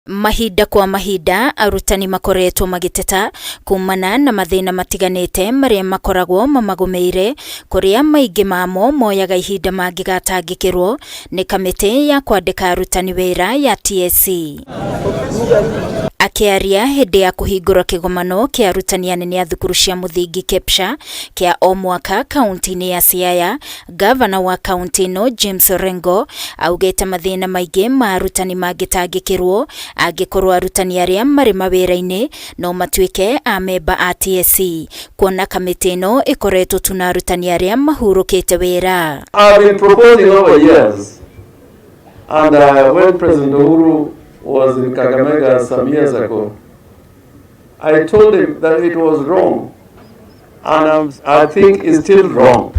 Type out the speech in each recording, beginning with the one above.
Mahinda kwa mahinda arutani makoretwo magiteta kumana na mathina matiganite maria makoragwo mamagumeire kuria maingi mamo moyaga ihinda mangigatangikirwo ni kamiti ya kwandika arutani wira ya TSC. Akiaria hindi ya kuhingura kigomano kia arutani anene a thukuru cia muthingi KEPSHA kia o mwaka kaunti-ini ya SIAYA, gavana wa kaunti no James Orengo augete mathina maingi ma arutani mangitangikirwo angikorwo arutani aria mari mawira-ini no matuike amemba a TSC, kuona kamiti no ikoretwo tuna arutani aria mahurukite wira. I've been proposing over years, and when President Uhuru was in Kakamega some years ago, I told him that it was wrong, and I think it's still wrong,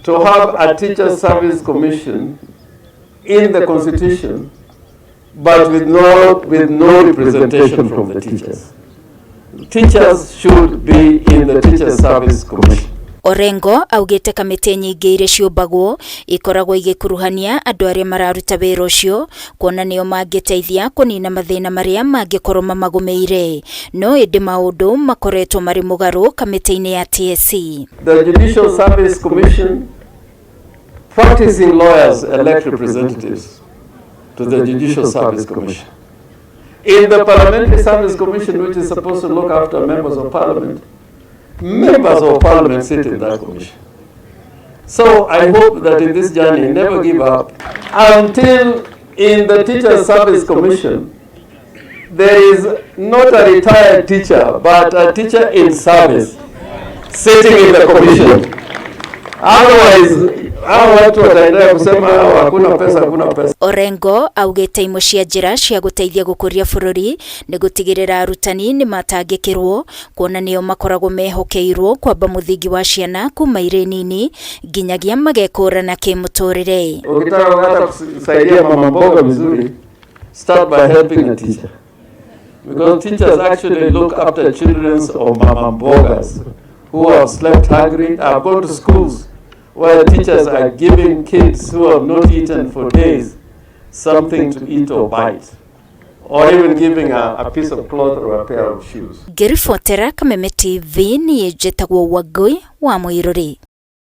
to have a teacher service commission in the constitution, but with no representation from the teachers. Teachers should be in the teacher service commission. Orengo augete kamiti nyingi iria ciumbagwo ikoragwo igikuruhania andu aria mararuta wira ucio kuona nio mangiteithia kunina mathina maria mangikorwo mamagumeire, no indi maundu makoretwo mari mugaru kamiti-ini ya TSC. The Judicial Service Commission, practicing lawyers elect representatives to the Judicial Service Commission. In the Parliamentary Service Commission, which is supposed to look after members of Parliament, members of Parliament sit in that commission. So I hope that in this journey, never give up until in the Teacher Service Commission, there is not a retired teacher, but a teacher in service sitting in the commission. Otherwise, watu wataendelea kusema hakuna pesa. Orengo augete imwe cia njira cia guteithia gukuria bururi ni gutigirira arutani ni matangikirwo kuona nio makoragwo mehokeirwo kwamba muthingi wa ciana kuma ire nini nginyagia magekurana kimuturire. Ukitaka hata kusaidia mama mboga vizuri, start by helping a teacher, because teachers actually look after children of mama mbogas who have slept hungry. I've gone to schools where teachers are giving kids who have not eaten for days something to eat or bite, or even giving a piece of cloth or a pair of shoes. Ngiribotera Kameme TV ni njitagwo Wangui wa Muiruri.